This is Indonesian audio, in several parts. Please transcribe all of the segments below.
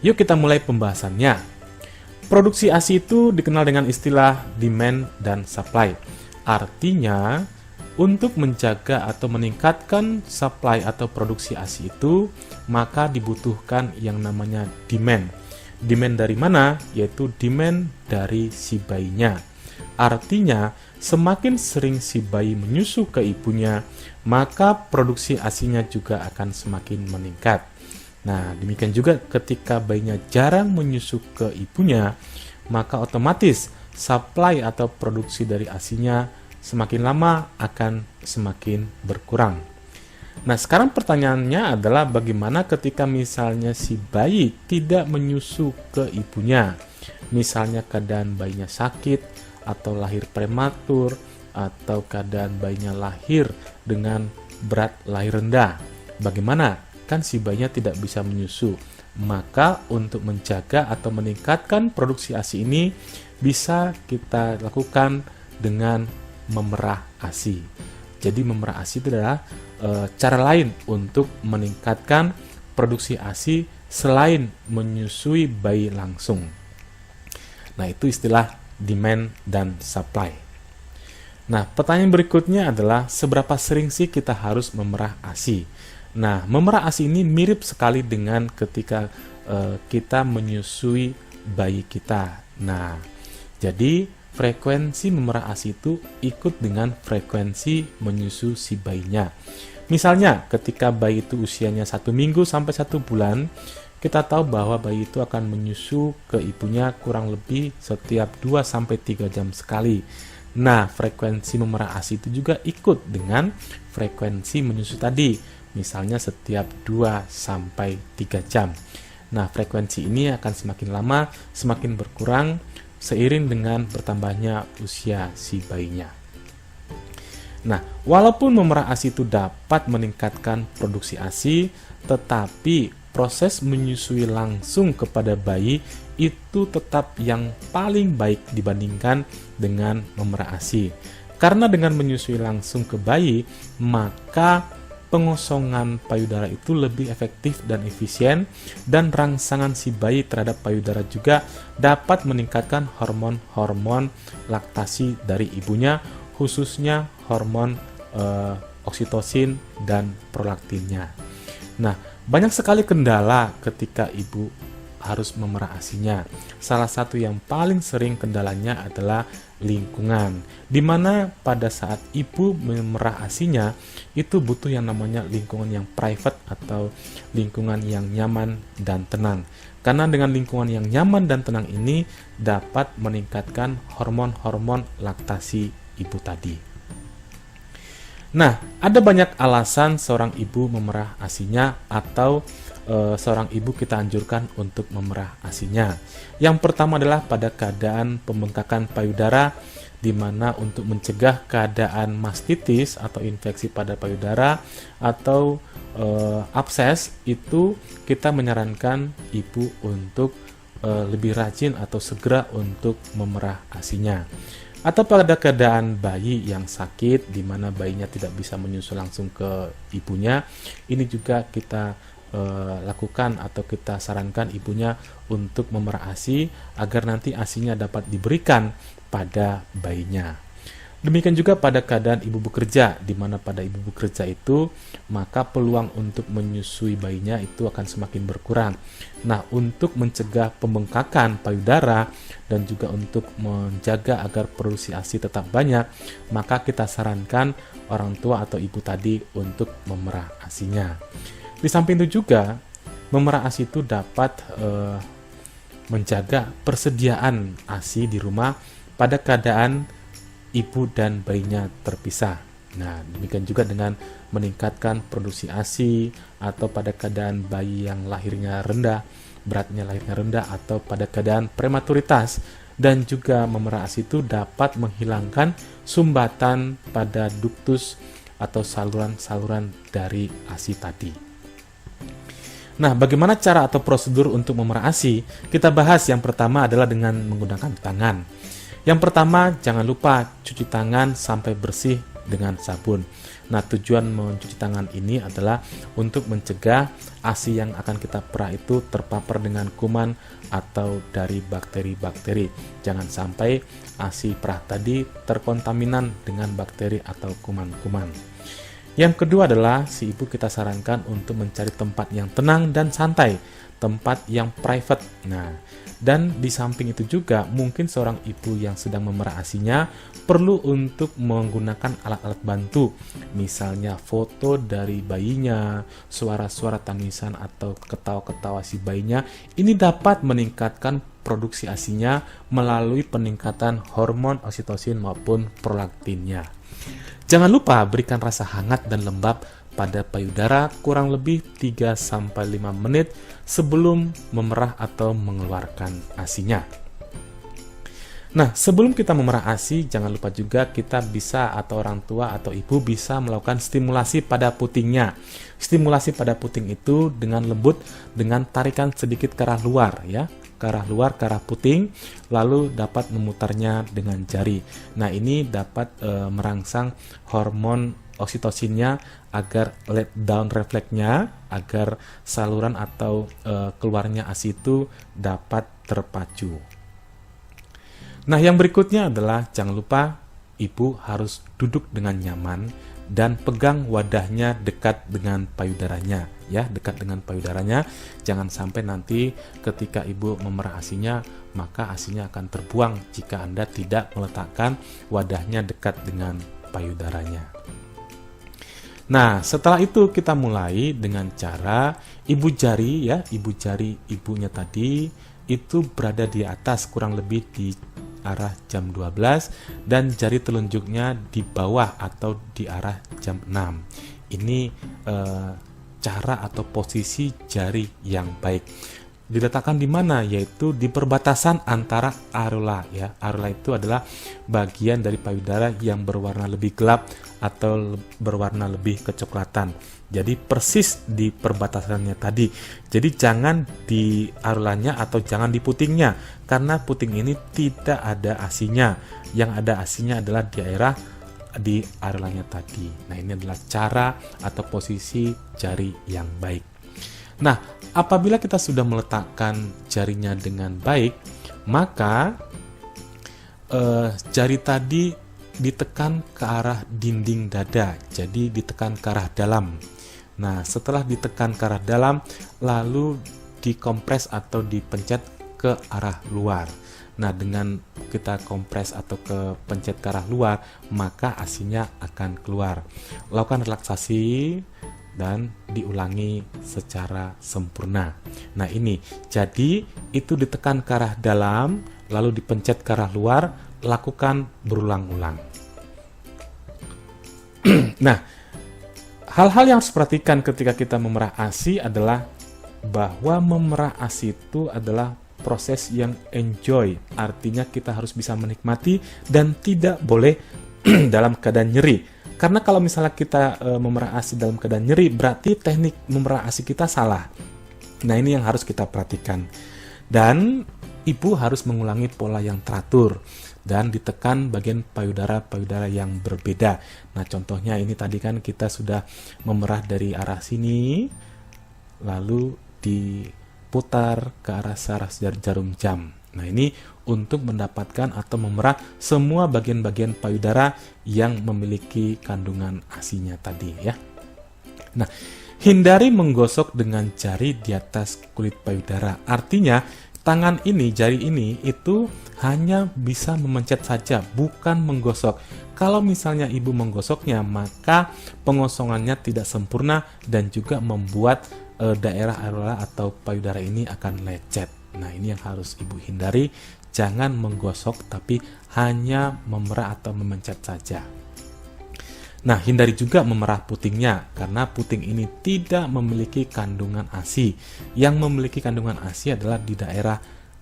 Yuk kita mulai pembahasannya. Produksi ASI itu dikenal dengan istilah demand dan supply. Artinya, untuk menjaga atau meningkatkan supply atau produksi ASI itu, maka dibutuhkan yang namanya demand. Demand dari mana? Yaitu demand dari si bayinya. Artinya, semakin sering si bayi menyusu ke ibunya, maka produksi ASI-nya juga akan semakin meningkat. Nah, demikian juga ketika bayinya jarang menyusu ke ibunya, maka otomatis supply atau produksi dari ASI-nya semakin lama akan semakin berkurang. Nah, sekarang pertanyaannya adalah bagaimana ketika misalnya si bayi tidak menyusu ke ibunya? Misalnya keadaan bayinya sakit, atau lahir prematur, atau keadaan bayinya lahir dengan berat lahir rendah. Bagaimana? Kan si bayinya tidak bisa menyusu. Maka untuk menjaga atau meningkatkan produksi ASI ini bisa kita lakukan dengan memerah ASI. Jadi memerah ASI itu adalah cara lain untuk meningkatkan produksi ASI selain menyusui bayi langsung. Nah, itu istilah demand dan supply. Nah, pertanyaan berikutnya adalah seberapa sering sih kita harus memerah ASI? Nah, memerah ASI ini mirip sekali dengan ketika kita menyusui bayi kita. Nah, jadi frekuensi memerah ASI itu ikut dengan frekuensi menyusu si bayinya. Misalnya, ketika bayi itu usianya 1 minggu sampai 1 bulan, kita tahu bahwa bayi itu akan menyusu ke ibunya kurang lebih setiap 2-3 jam sekali. Nah, frekuensi memerah ASI itu juga ikut dengan frekuensi menyusu tadi. Misalnya setiap 2-3 jam. Nah, frekuensi ini akan semakin lama, semakin berkurang seiring dengan bertambahnya usia si bayinya. Nah, walaupun memerah ASI itu dapat meningkatkan produksi ASI, tetapi proses menyusui langsung kepada bayi itu tetap yang paling baik dibandingkan dengan memerah ASI. Karena dengan menyusui langsung ke bayi, maka pengosongan payudara itu lebih efektif dan efisien, dan rangsangan si bayi terhadap payudara juga dapat meningkatkan hormon-hormon laktasi dari ibunya, khususnya hormon oksitosin dan prolaktinnya. Nah, banyak sekali kendala ketika ibu harus memerah ASInya. Salah satu yang paling sering kendalanya adalah lingkungan, di mana pada saat ibu memerah ASInya itu butuh yang namanya lingkungan yang private atau lingkungan yang nyaman dan tenang. Karena dengan lingkungan yang nyaman dan tenang ini dapat meningkatkan hormon-hormon laktasi ibu tadi. Nah, ada banyak alasan seorang ibu memerah ASInya atau seorang ibu kita anjurkan untuk memerah ASInya. Yang pertama adalah pada keadaan pembengkakan payudara, di mana untuk mencegah keadaan mastitis atau infeksi pada payudara atau abses, itu kita menyarankan ibu untuk lebih rajin atau segera untuk memerah ASInya. Atau pada keadaan bayi yang sakit, di mana bayinya tidak bisa menyusu langsung ke ibunya, ini juga kita lakukan atau kita sarankan ibunya untuk memerah ASI agar nanti ASInya dapat diberikan pada bayinya. Demikian juga pada keadaan ibu bekerja, di mana pada ibu bekerja itu maka peluang untuk menyusui bayinya itu akan semakin berkurang. Nah, untuk mencegah pembengkakan payudara dan juga untuk menjaga agar produksi ASI tetap banyak, maka kita sarankan orang tua atau ibu tadi untuk memerah ASInya. Di samping itu juga, memerah ASI itu dapat menjaga persediaan ASI di rumah pada keadaan ibu dan bayinya terpisah. Nah, demikian juga dengan meningkatkan produksi ASI atau pada keadaan bayi yang lahirnya rendah, beratnya lahirnya rendah, atau pada keadaan prematuritas. Dan juga memerah ASI itu dapat menghilangkan sumbatan pada duktus atau saluran-saluran dari ASI tadi. Nah, bagaimana cara atau prosedur untuk memerah ASI? Kita bahas yang pertama adalah dengan menggunakan tangan. Yang pertama, jangan lupa cuci tangan sampai bersih dengan sabun. Nah, tujuan mencuci tangan ini adalah untuk mencegah ASI yang akan kita perah itu terpapar dengan kuman atau dari bakteri-bakteri. Jangan sampai ASI perah tadi terkontaminan dengan bakteri atau kuman-kuman. Yang kedua adalah si ibu kita sarankan untuk mencari tempat yang tenang dan santai, tempat yang private. Nah, dan di samping itu juga mungkin seorang ibu yang sedang memerah ASINya perlu untuk menggunakan alat-alat bantu, misalnya foto dari bayinya, suara-suara tangisan atau ketawa-ketawa si bayinya. Ini dapat meningkatkan produksi ASINya melalui peningkatan hormon oksitosin maupun prolaktinnya. Jangan lupa berikan rasa hangat dan lembab pada payudara kurang lebih 3-5 menit sebelum memerah atau mengeluarkan ASINya. Nah, sebelum kita memerah ASI, jangan lupa juga kita bisa atau orang tua atau ibu bisa melakukan stimulasi pada putingnya. Stimulasi pada puting itu dengan lembut dengan tarikan sedikit ke arah luar ya. Ke arah luar, ke arah puting, lalu dapat memutarnya dengan jari. Nah, ini dapat merangsang hormon oksitosinnya agar let down refleksnya, agar saluran atau keluarnya ASI itu dapat terpacu. Nah, yang berikutnya adalah jangan lupa ibu harus duduk dengan nyaman dan pegang wadahnya dekat dengan payudaranya ya, dekat dengan payudaranya. Jangan sampai nanti ketika ibu memerah ASINya maka ASINya akan terbuang jika Anda tidak meletakkan wadahnya dekat dengan payudaranya. Nah, setelah itu kita mulai dengan cara ibu jari ya, ibu jari ibunya tadi itu berada di atas kurang lebih di arah jam 12 dan jari telunjuknya di bawah atau di arah jam 6. Ini cara atau posisi jari yang baik. Diletakkan di mana? Yaitu di perbatasan antara areola ya. Areola itu adalah bagian dari payudara yang berwarna lebih gelap atau berwarna lebih kecoklatan. Jadi persis di perbatasannya tadi. Jadi jangan di areolanya atau jangan di putingnya, karena puting ini tidak ada ASINya. Yang ada ASINya adalah di daerah di areolanya tadi. Nah, ini adalah cara atau posisi jari yang baik. Nah, apabila kita sudah meletakkan jarinya dengan baik, maka jari tadi ditekan ke arah dinding dada, jadi ditekan ke arah dalam. Nah, setelah ditekan ke arah dalam, lalu dikompres atau dipencet ke arah luar. Nah, dengan kita kompres atau ke pencet ke arah luar, maka ASINya akan keluar. Lakukan relaksasi dan diulangi secara sempurna. Nah, ini jadi itu ditekan ke arah dalam, lalu dipencet ke arah luar, lakukan berulang-ulang. Nah, hal-hal yang harus diperhatikan ketika kita memerah ASI adalah bahwa memerah ASI itu adalah proses yang enjoy, artinya kita harus bisa menikmati dan tidak boleh dalam keadaan nyeri. Karena kalau misalnya kita memerah ASI dalam keadaan nyeri, berarti teknik memerah ASI kita salah. Nah, ini yang harus kita perhatikan. Dan ibu harus mengulangi pola yang teratur dan ditekan bagian payudara-payudara yang berbeda. Nah, contohnya ini tadi kan kita sudah memerah dari arah sini, lalu diputar ke arah syaras jarum jam. Nah, ini untuk mendapatkan atau memerah semua bagian-bagian payudara yang memiliki kandungan ASINya tadi ya. Nah, hindari menggosok dengan jari di atas kulit payudara. Artinya, tangan ini, jari ini itu hanya bisa memencet saja, bukan menggosok. Kalau misalnya ibu menggosoknya, maka pengosongannya tidak sempurna dan juga membuat daerah areola atau payudara ini akan lecet. Nah, ini yang harus ibu hindari. Jangan menggosok, tapi hanya memerah atau memencet saja. Nah, hindari juga memerah putingnya, karena puting ini tidak memiliki kandungan ASI. Yang memiliki kandungan ASI adalah di daerah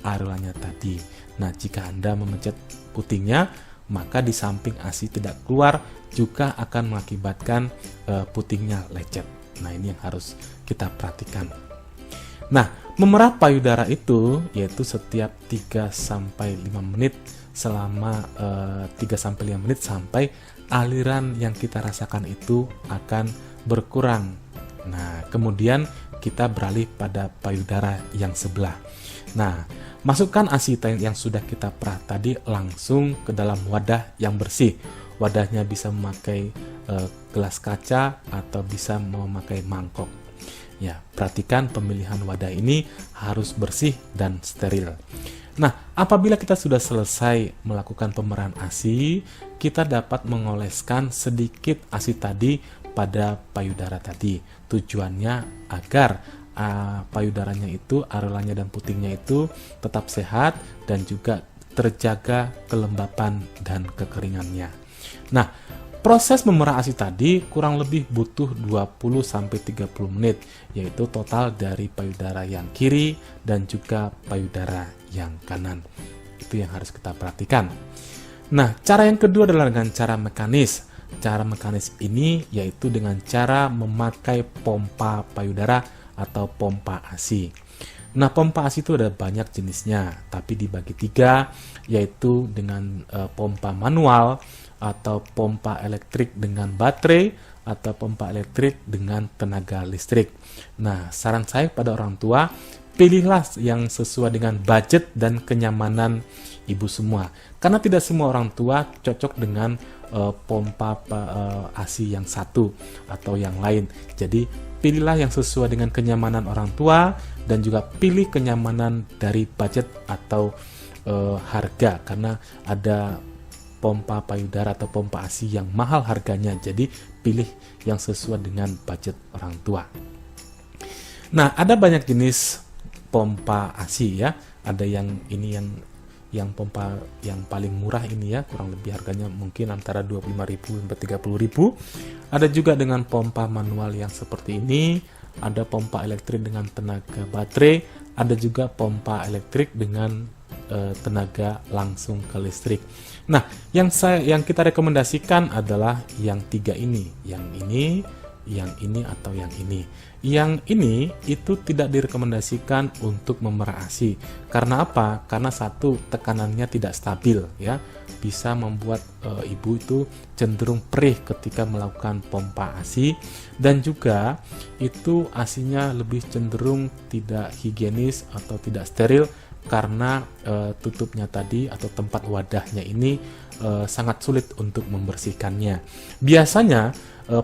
areolanya tadi. Nah, jika Anda memencet putingnya, maka di samping ASI tidak keluar, juga akan mengakibatkan putingnya lecet. Nah, ini yang harus kita perhatikan. Nah, memerah payudara itu yaitu setiap 3-5 menit selama 3-5 menit sampai aliran yang kita rasakan itu akan berkurang. Nah, kemudian kita beralih pada payudara yang sebelah. Nah, masukkan ASI yang sudah kita perah tadi langsung ke dalam wadah yang bersih. Wadahnya bisa memakai gelas kaca atau bisa memakai mangkok. Ya, perhatikan pemilihan wadah ini harus bersih dan steril. Nah, apabila kita sudah selesai melakukan pemerahan ASI, kita dapat mengoleskan sedikit ASI tadi pada payudara tadi. Tujuannya agar payudaranya itu, areolanya dan putingnya itu tetap sehat dan juga terjaga kelembapan dan kekeringannya. Nah, proses memerah ASI tadi kurang lebih butuh 20-30 menit, yaitu total dari payudara yang kiri dan juga payudara yang kanan. Itu yang harus kita perhatikan. Nah, cara yang kedua adalah dengan cara mekanis. Cara mekanis ini yaitu dengan cara memakai pompa payudara atau pompa ASI. Nah, pompa ASI itu ada banyak jenisnya, tapi dibagi 3, yaitu dengan pompa manual, atau pompa elektrik dengan baterai, atau pompa elektrik dengan tenaga listrik. Nah, saran saya pada orang tua, pilihlah yang sesuai dengan budget dan kenyamanan ibu semua. Karena tidak semua orang tua cocok dengan pompa ASI yang satu atau yang lain. Jadi, pilihlah yang sesuai dengan kenyamanan orang tua dan juga pilih kenyamanan dari budget atau harga. Karena ada pompa payudara atau pompa ASI yang mahal harganya. Jadi, pilih yang sesuai dengan budget orang tua. Nah, ada banyak jenis pompa ASI ya. Ada yang ini yang pompa yang paling murah ini ya, kurang lebih harganya mungkin antara 25.000 sampai 30.000. Ada juga dengan pompa manual yang seperti ini, ada pompa elektrik dengan tenaga baterai, ada juga pompa elektrik dengan tenaga langsung ke listrik. Nah, yang kita rekomendasikan adalah yang 3 ini, yang ini atau yang ini. Yang ini itu tidak direkomendasikan untuk memerah ASI. Karena apa? Karena satu, tekanannya tidak stabil ya. Bisa membuat ibu itu cenderung perih ketika melakukan pompa ASI, dan juga itu ASInya lebih cenderung tidak higienis atau tidak steril karena tutupnya tadi atau tempat wadahnya ini sangat sulit untuk membersihkannya. Biasanya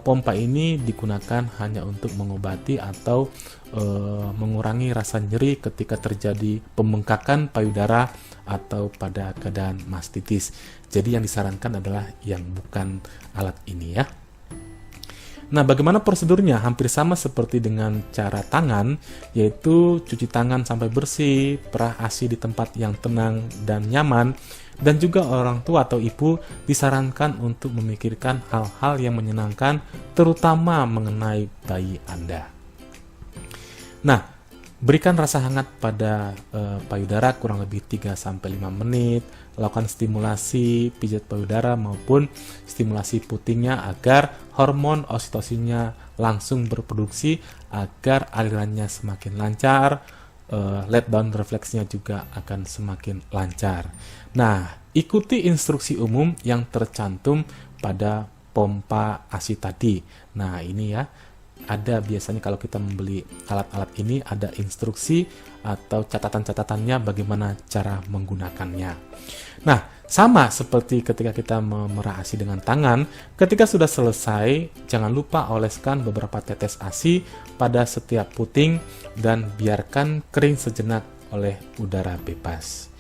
pompa ini digunakan hanya untuk mengobati atau mengurangi rasa nyeri ketika terjadi pembengkakan payudara atau pada keadaan mastitis. Jadi yang disarankan adalah yang bukan alat ini ya. Nah, bagaimana prosedurnya? Hampir sama seperti dengan cara tangan, yaitu cuci tangan sampai bersih, perah ASI di tempat yang tenang dan nyaman, dan juga orang tua atau ibu disarankan untuk memikirkan hal-hal yang menyenangkan, terutama mengenai bayi Anda. Nah, berikan rasa hangat pada payudara kurang lebih 3-5 menit, lakukan stimulasi pijat payudara maupun stimulasi putingnya agar hormon oksitosinnya langsung berproduksi agar alirannya semakin lancar, let down refleksnya juga akan semakin lancar. Nah, ikuti instruksi umum yang tercantum pada pompa ASI tadi. Nah, ini ya. Ada biasanya kalau kita membeli alat-alat ini ada instruksi atau catatan-catatannya bagaimana cara menggunakannya. Nah, sama seperti ketika kita memerah ASI dengan tangan, ketika sudah selesai, jangan lupa oleskan beberapa tetes ASI pada setiap puting dan biarkan kering sejenak oleh udara bebas.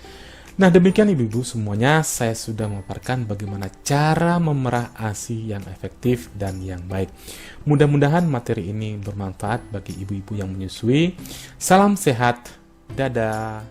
Nah, demikian ibu-ibu semuanya, saya sudah memaparkan bagaimana cara memerah ASI yang efektif dan yang baik. Mudah-mudahan materi ini bermanfaat bagi ibu-ibu yang menyusui. Salam sehat, dadah.